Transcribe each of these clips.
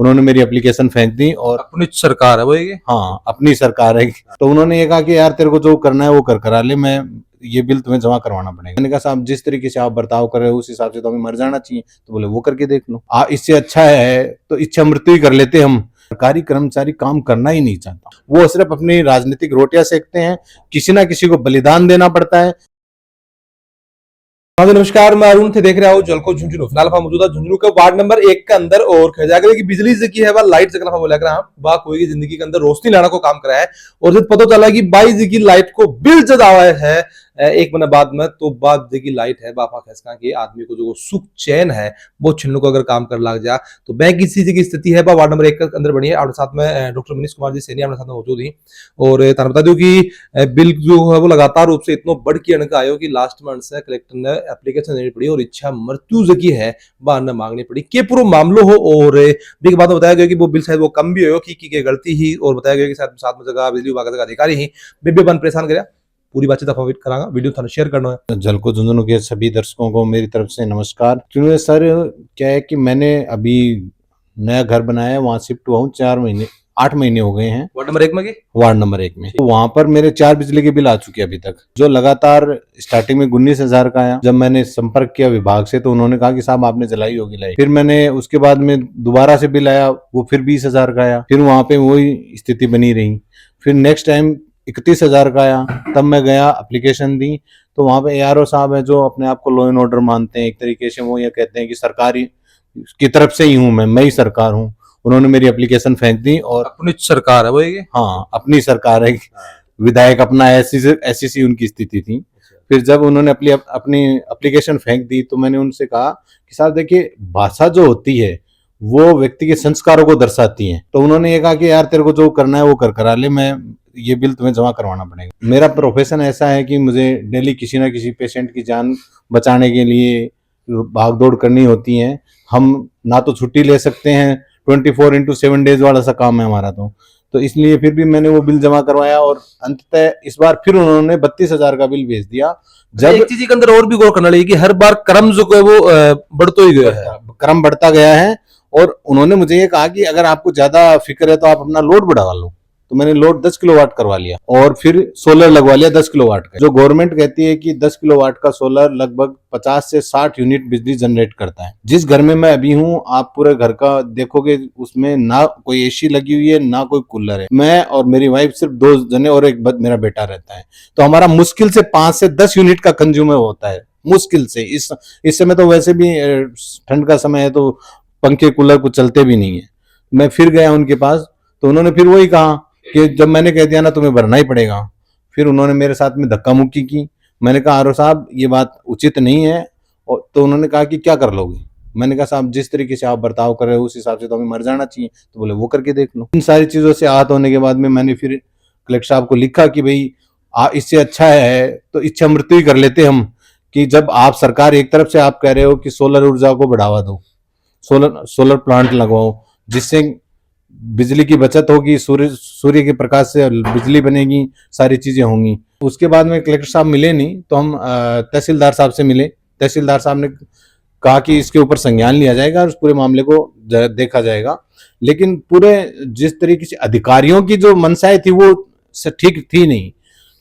उन्होंने मेरी एप्लीकेशन फेंक दी और अपनी सरकार है वो ये। हाँ अपनी सरकार है। तो उन्होंने ये कहा कि यार तेरे को जो करना है वो करा ले, मैं ये बिल तुम्हें जमा करवाना पड़ेगा। मैंने कहा साहब जिस तरीके से आप बर्ताव कर रहे हो उस हिसाब से तो हमें मर जाना चाहिए। तो बोले वो करके देख लो, इससे अच्छा है तो इच्छा मृत्यु ही कर लेते हम। सरकारी कर्मचारी काम करना ही नहीं चाहता, वो सिर्फ अपनी राजनीतिक रोटियां सेकते हैं, किसी ना किसी को बलिदान देना पड़ता है। हाँ जी नमस्कार, मैं अरुण थे, देख रहे हो जलको झुंझुनू। फिलहाल हम मौजूदा झुंझुनू के वार्ड नंबर 1 के अंदर और खजागरे की बिजली से की है वह लाइट जगह बोला कर बा कोई की जिंदगी के अंदर रोशनी लाना को काम करा है। और जब पता चला कि 22 जी की लाइट को बिल ज्यादा आया है एक महीने बाद में, तो बाद जी की लाइट है बापा खैसका कि आदमी को जो सुख चैन है वो छिन्न को अगर काम कर लग जा तो बैंक इसी की स्थिति है वार्ड नंबर 1 के अंदर बनी है। और साथ में डॉक्टर मनीष कुमार जी सैनी हमारे साथ में मौजूद ही। और तार बता दूं कि बिल जो है वो लगातार रूप से इतना बढ़ के अणका आयो कि लास्ट मंथ से कलेक्टर ने एप्लीकेशन देनी पड़ी और इच्छा मृत्यु जकी है वह न मांगनी पड़ी के पूरा मामलो हो। और भी बाद में बताया गया कि वो बिल शायद वो कम भी हो कि गलती ही, और बताया गया कि शायद साथ में जगह बिजली विभाग का अधिकारी ही बेबे बन परेशान कराया। पूरी बातचीत आप करांगा, वीडियो थाने शेयर करना है। जलको झुंझुनू के सभी दर्शकों को मेरी तरफ से नमस्कार। क्योंकि सर क्या है कि मैंने अभी नया घर बनाया है, वहां शिफ्ट हुआ हूँ 8 महीने हो गए हैं। वार्ड नंबर 1 में की वार्ड नंबर 1 में तो वहां पर मेरे 4 बिजली के बिल आ चुके हैं अभी तक, जो लगातार स्टार्टिंग में 19,000 का आया। जब मैंने संपर्क किया विभाग से तो उन्होंने कहा कि साहब आपने जलाई होगी लाइट। फिर मैंने उसके बाद में दोबारा से बिल आया, वो फिर 20,000 का आया। फिर वहां पे वही स्थिति बनी रही। फिर नेक्स्ट टाइम 31,000 का आया, तब मैं गया एप्लीकेशन दी तो वहां पे ARO साहब है जो अपने आप को लॉ एंड ऑर्डर मानते हैं एक तरीके से। वो ये कहते हैं कि सरकारी की तरफ से ही हूँ मैं ही सरकार हूँ। उन्होंने मेरी एप्लीकेशन फेंक दी और अपनी सरकार है वो ये। हाँ अपनी सरकार है, विधायक अपना, ऐसी सी उनकी स्थिति थी। फिर जब उन्होंने अपनी एप्लीकेशन फेंक दी तो मैंने उनसे कहा कि साहब देखिए भाषा जो होती है वो व्यक्ति के संस्कारों को दर्शाती है। तो उन्होंने ये कहा कि यार तेरे को जो करना है वो करा ले, मैं ये बिल तुम्हें जमा करवाना पड़ेगा। मेरा प्रोफेशन ऐसा है कि मुझे डेली किसी ना किसी पेशेंट की जान बचाने के लिए भागदौड़ करनी होती है। हम ना तो छुट्टी ले सकते हैं, 24/7 डेज वाला सा काम है हमारा। तो इसलिए फिर भी मैंने वो बिल जमा करवाया और अंततः इस बार फिर उन्होंने 32,000 का बिल भेज दिया। जब एक चीज के अंदर और भी गौर करना चाहिए कि हर बार क्रम जो है वो बढ़ता ही गया है, क्रम बढ़ता गया है। और उन्होंने मुझे ये कहा कि अगर आपको ज्यादा फिक्र है तो आप अपना लोड बढ़ा लो। तो मैंने लोड 10 किलोवाट करवा लिया और फिर सोलर लगवा लिया 10 किलोवाट का। जो गवर्नमेंट कहती है कि 10 किलोवाट का सोलर लगभग 50 से 60 यूनिट बिजली जनरेट करता है। जिस घर में मैं अभी हूँ आप पूरे घर का देखोगे उसमें ना कोई AC लगी हुई है ना कोई कूलर है। मैं और मेरी वाइफ सिर्फ 2 जने और एक मेरा बेटा रहता है। तो हमारा मुश्किल से 5 से 10 यूनिट का कंज्यूमर होता है, मुश्किल से। इस समय तो वैसे भी ठंड का समय है तो पंखे कूलर कुछ चलते भी नहीं है। मैं फिर गया उनके पास तो उन्होंने फिर वही कहा कि जब मैंने कह दिया ना तुम्हें भरना ही पड़ेगा। फिर उन्होंने मेरे साथ में धक्का मुक्की की। मैंने कहा ARO साहब ये बात उचित नहीं है। और तो उन्होंने कहा कि क्या कर लोगे। मैंने कहा साहब जिस तरीके से आप बर्ताव कर रहे हो उस हिसाब से तो हमें मर जाना चाहिए। तो बोले वो करके देख लो। इन सारी चीजों से आहत होने के बाद में मैंने फिर कलेक्टर साहब को लिखा कि भाई इससे अच्छा है तो इच्छा मृत्यु ही कर लेते हम। कि जब आप सरकार एक तरफ से आप कह रहे हो कि सोलर ऊर्जा को बढ़ावा दो, सोलर प्लांट लगवाओ जिससे बिजली की बचत होगी, सूर्य के प्रकाश से बिजली बनेगी, सारी चीजें होंगी। उसके बाद में कलेक्टर साहब मिले नहीं तो हम तहसीलदार साहब से मिले। तहसीलदार साहब ने कहा कि इसके ऊपर संज्ञान लिया जाएगा और उस पूरे मामले को देखा जाएगा। लेकिन पूरे जिस तरीके से अधिकारियों की जो मंशाएं थी वो ठीक थी नहीं।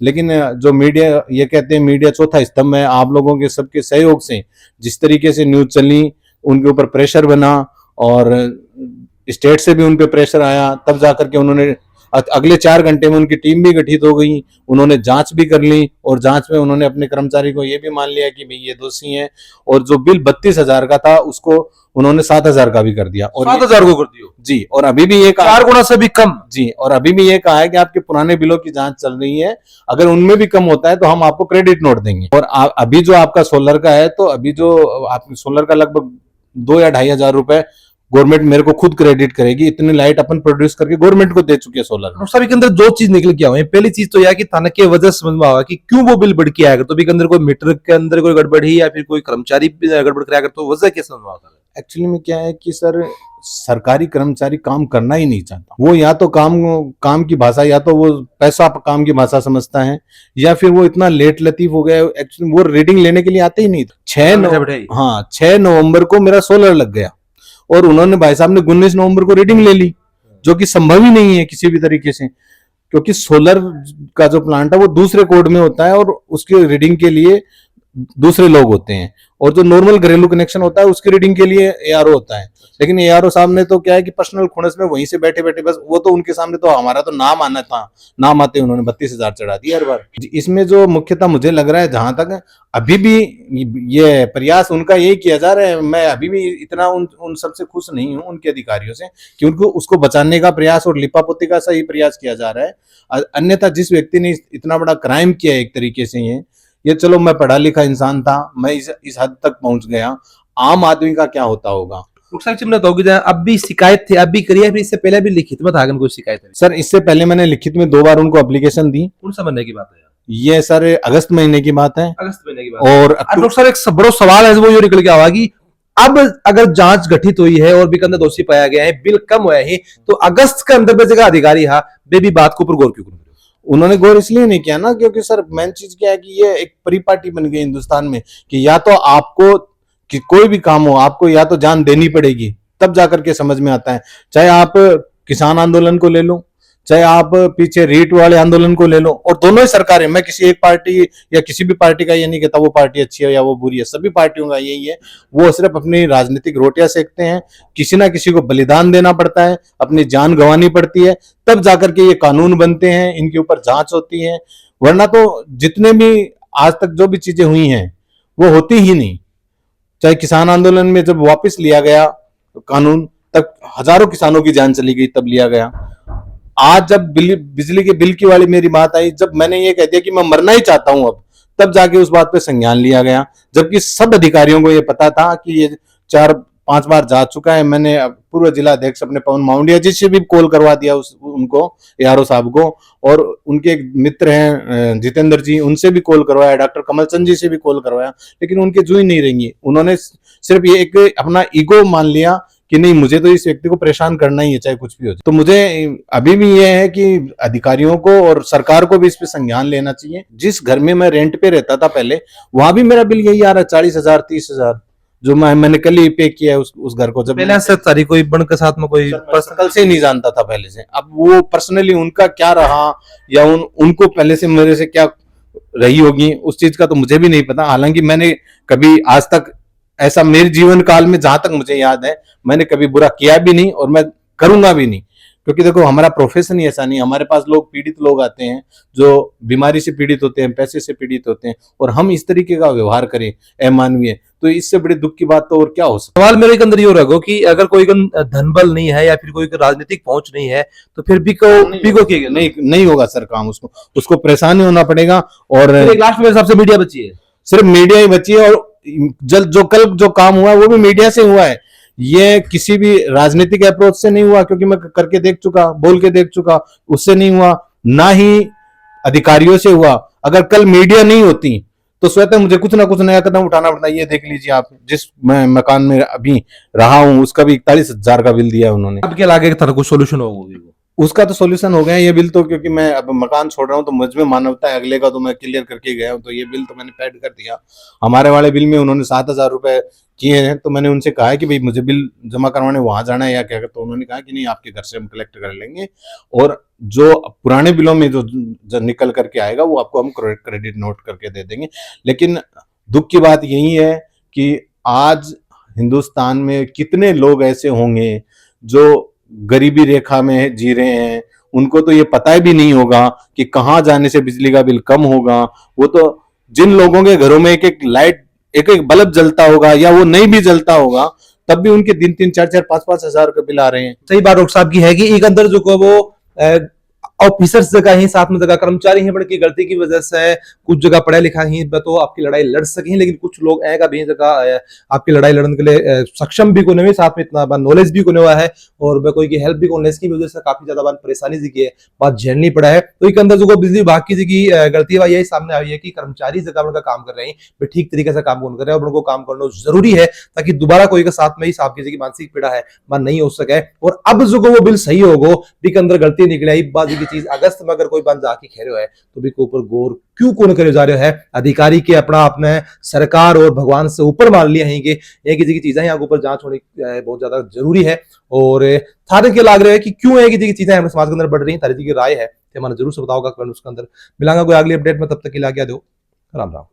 लेकिन जो मीडिया, ये कहते हैं मीडिया चौथा स्तंभ है, आप लोगों के सबके सहयोग से जिस तरीके से न्यूज चली, उनके ऊपर प्रेशर बना और स्टेट से भी उन पे प्रेशर आया, तब जाकर के उन्होंने अगले 4 घंटे में उनकी टीम भी गठित हो गई। उन्होंने जांच भी कर ली और जांच में उन्होंने अपने कर्मचारी को ये भी मान लिया कि भाई ये दोषी हैं। और जो बिल 32,000 का था उसको उन्होंने 7,000 का भी कर दिया। और 7,000 को कर दियो जी। और अभी भी ये 4 गुना से भी कम जी। और अभी भी ये कहा है कि आपके पुराने बिलों की जांच चल रही है, अगर उनमें भी कम होता है तो हम आपको क्रेडिट नोट देंगे। और अभी जो आपका सोलर का है तो अभी जो आप सोलर का लगभग 2 या 2,500 रुपए गवर्नमेंट मेरे को खुद क्रेडिट करेगी। इतनी लाइट अपन प्रोड्यूस करके गवर्नमेंट को दे चुके हैं सोलर। सभी के अंदर 2 चीज निकल के आए। पहली चीज तो यह कि थाने के वजह समझ में आवा कि क्यों वो बिल बढ़ के आएगा। तो भी के अंदर कोई मीटर के अंदर कोई गड़बड़ी या फिर कोई कर्मचारी गड़बड़ कराएगा तो वजह क्या समझ में आता है। एक्चुअली में क्या है कि सर सरकारी कर्मचारी काम करना ही नहीं चाहता। वो या तो काम की भाषा, या तो वो पैसा काम की भाषा समझता है, या फिर वो इतना लेट लतीफ हो गया। एक्चुअली वो रीडिंग लेने के लिए आते ही नहीं। 6 नवंबर को मेरा सोलर लग गया और उन्होंने भाई साहब ने 19 नवंबर को रीडिंग ले ली, जो कि संभव ही नहीं है किसी भी तरीके से, क्योंकि सोलर का जो प्लांट है वो दूसरे कोड में होता है और उसकी रीडिंग के लिए दूसरे लोग होते हैं, और जो नॉर्मल घरेलू कनेक्शन होता है उसकी रीडिंग के लिए एआरओ होता है। लेकिन एआरओ साहब ने तो क्या है कि पर्सनल खुणस में वहीं से बैठे बैठे बस, वो तो उनके सामने तो हमारा तो नाम आना था, नाम आते उन्होंने 32,000 चढ़ा दिया हर बार। इसमें जो मुख्यतः मुझे लग रहा है, जहां तक अभी भी ये प्रयास उनका यही किया जा रहा है, मैं अभी भी इतना उन सबसे खुश नहीं हूं, उनके अधिकारियों से, कि उनको उसको बचाने का प्रयास और लिपापोती का सही प्रयास किया जा रहा है। अन्यथा जिस व्यक्ति ने इतना बड़ा क्राइम किया है एक तरीके से, ये चलो मैं पढ़ा लिखा इंसान था, मैं इस हद तक पहुंच गया, आम आदमी का क्या होता होगा। अब भी शिकायत थी, अब भी करी है, फिर इससे पहले भी लिखित में था कोई शिकायत है? सर इससे पहले मैंने लिखित में 2 बार उनको एप्लीकेशन दी। कौन सा महीने की बात है? ये सर अगस्त महीने की बात है। अगस्त महीने की बात। और डॉक्टर साहब एक बड़ा सवाल है वो ये निकल के आवा कि अब अगर जांच गठित हुई है और भी अंदर दोषी पाया गया है, बिल कम हुआ है, तो अगस्त के अंदर जगह अधिकारी हा बेबी बात के ऊपर गौर क्यों करें? उन्होंने गौर इसलिए नहीं किया ना, क्योंकि सर मेन चीज क्या है कि ये एक परिपाटी बन गई हिंदुस्तान में कि या तो आपको कि कोई भी काम हो आपको या तो जान देनी पड़ेगी, तब जाकर के समझ में आता है। चाहे आप किसान आंदोलन को ले लो, चाहे आप पीछे रीट वाले आंदोलन को ले लो, और दोनों ही सरकारें, मैं किसी एक पार्टी या किसी भी पार्टी का ये नहीं कहता वो पार्टी अच्छी है या वो बुरी है, सभी पार्टियों का यही है, वो सिर्फ अपनी राजनीतिक रोटियां सेकते हैं, किसी ना किसी को बलिदान देना पड़ता है, अपनी जान गंवानी पड़ती है, तब जाकर के ये कानून बनते हैं, इनके ऊपर जांच होती है, वरना तो जितने भी आज तक जो भी चीजें हुई हैं वो होती ही नहीं। चाहे किसान आंदोलन में जब वापस लिया गया कानून, तब हजारों किसानों की जान चली गई, तब लिया गया। आज जब बिजली के बिल की वाली मेरी बात आई, जब मैंने ये कह दिया कि मैं मरना ही चाहता हूं अब, तब जाके उस बात पे संज्ञान लिया गया, जबकि सब अधिकारियों को ये पता था कि ये 4-5 बार जा चुका है। मैंने पूर्व जिला अध्यक्ष अपने पवन माउंडिया जी से भी कॉल करवा दिया उनको, एआरओ साहब को, और उनके एक मित्र हैं जितेंद्र जी, उनसे भी कॉल करवाया, डॉक्टर कमल चंद जी से भी कॉल करवाया, लेकिन उनके जू ही नहीं रहेंगी। उन्होंने सिर्फ ये एक अपना ईगो मान लिया कि नहीं, मुझे तो इस व्यक्ति को परेशान करना ही है चाहे कुछ भी हो जाए। तो मुझे अभी भी ये है कि अधिकारियों को और सरकार को भी इस पे संज्ञान लेना चाहिए। जिस घर में मैं रेंट पे रहता था पहले, वहां भी मेरा बिल यही आ रहा है 40,000 30,000, जो मैंने कल ही पे किया है उस घर को। जब पहले से तारी कोई बन के साथ में कोई कल से ही नहीं जानता था पहले से, अब वो पर्सनली उनका क्या रहा या उनको पहले से मेरे से क्या रही होगी, उस चीज का तो मुझे भी नहीं पता। हालांकि मैंने कभी आज तक ऐसा मेरे जीवन काल में जहां तक मुझे याद है, मैंने कभी बुरा किया भी नहीं और मैं करूंगा भी नहीं, क्योंकि देखो हमारा प्रोफेशन ही ऐसा नहीं। हमारे पास पीड़ित लोग आते हैं जो बीमारी से पीड़ित होते हैं, पैसे से पीड़ित होते हैं, और हम इस तरीके का व्यवहार करें अमानवीय, तो इससे बड़ी दुख की बात तो और क्या हो सकता है। सवाल मेरे के अंदर ये रखो कि अगर कोई धन बल नहीं है या फिर कोई राजनीतिक पहुंच नहीं है, तो फिर बिको किएगा नहीं होगा सर काम, उसको परेशानी होना पड़ेगा। और लास्ट में मेरे हिसाब से मीडिया बची है, सिर्फ मीडिया ही बची है, और कल जो काम हुआ है वो भी मीडिया से हुआ है, ये किसी भी राजनीतिक अप्रोच से नहीं हुआ, क्योंकि मैं करके देख चुका, बोल के देख चुका, उससे नहीं हुआ, ना ही अधिकारियों से हुआ। अगर कल मीडिया नहीं होती तो स्वतः मुझे कुछ ना कुछ नया कदम उठाना पड़ता। ये देख लीजिए आप, जिस मैं मकान में अभी रहा हूं उसका भी 41,000 का बिल दिया उन्होंने। अब क्या लागे कुछ सोल्यूशन होगा? उसका तो सॉल्यूशन हो गया ये बिल तो, क्योंकि मैं अब मकान छोड़ रहा हूँ तो मुझ में मानवता है, अगले का तो मैं क्लियर करके गया हूँ, तो ये बिल तो मैंने पेड कर दिया। हमारे वाले बिल में उन्होंने 7,000 रुपए किए हैं, तो मैंने उनसे कहा है कि भाई मुझे बिल जमा करवाने वहां जाना है या क्या, तो उन्होंने कहा कि नहीं आपके घर से हम कलेक्ट कर लेंगे, और जो पुराने बिलों में जो निकल करके आएगा वो आपको हम क्रेडिट नोट करके दे देंगे। लेकिन दुख की बात यही है कि आज हिंदुस्तान में कितने लोग ऐसे होंगे जो गरीबी रेखा में जी रहे हैं, उनको तो ये पता भी नहीं होगा कि कहाँ जाने से बिजली का बिल कम होगा। वो तो जिन लोगों के घरों में एक एक लाइट, एक एक बल्ब जलता होगा या वो नहीं भी जलता होगा, तब भी उनके 3-3 4-4 5-5 हजार के बिल आ रहे हैं। सही बात डॉक्टर साहब की है कि एक अंदर जो को वो ऑफिसर्स जगह ही, साथ में जगह कर्मचारी हैं, बड़ी गलती की वजह से कुछ जगह पढ़ा लिखा ही तो आपकी लड़ाई लड़ सके, लेकिन कुछ लोग ऐसा भी जगह आपकी लड़ाई लड़ने के लिए सक्षम भी कोने में, साथ में इतना नॉलेज भी कोने हुआ है, और कोई की हेल्प भी कोने, इसकी वजह से काफी ज्यादा परेशानी जी की है बात झेलनी पड़ा है। तो एक अंदर जो बिजली विभाग की जी गलती है यही सामने आई है कि कर्मचारी जगह उनका काम कर रहे हैं ठीक तरीके से काम कर रहे हैं, और उनको काम करना जरूरी है ताकि दोबारा कोई के साथ में ही साहब की मानसिक पीड़ा है नहीं हो सके। और अब जो वो बिल सही होगो भी के अंदर गलती निकले आई बात की चीज अगस्त में अगर कोई बंद जाके खेरो है तो भी ऊपर गौर क्यों कौन करे जा रहा है अधिकारी के अपना अपने सरकार और भगवान से ऊपर मान लिया है कि ये किसी की चीजें यहाँ के ऊपर जांच होनी बहुत ज्यादा जरूरी है। और थारे के लाग रहे हैं कि क्यों है कि चीजें हमारे समाज के अंदर बढ़ रही हैं, थारी की राय है हमारा जरूर से बताओगा कमेंट उसके अंदर। मिलांगा कोई अगली अपडेट में, तब तक के लिए आज्ञा दो, राम राम।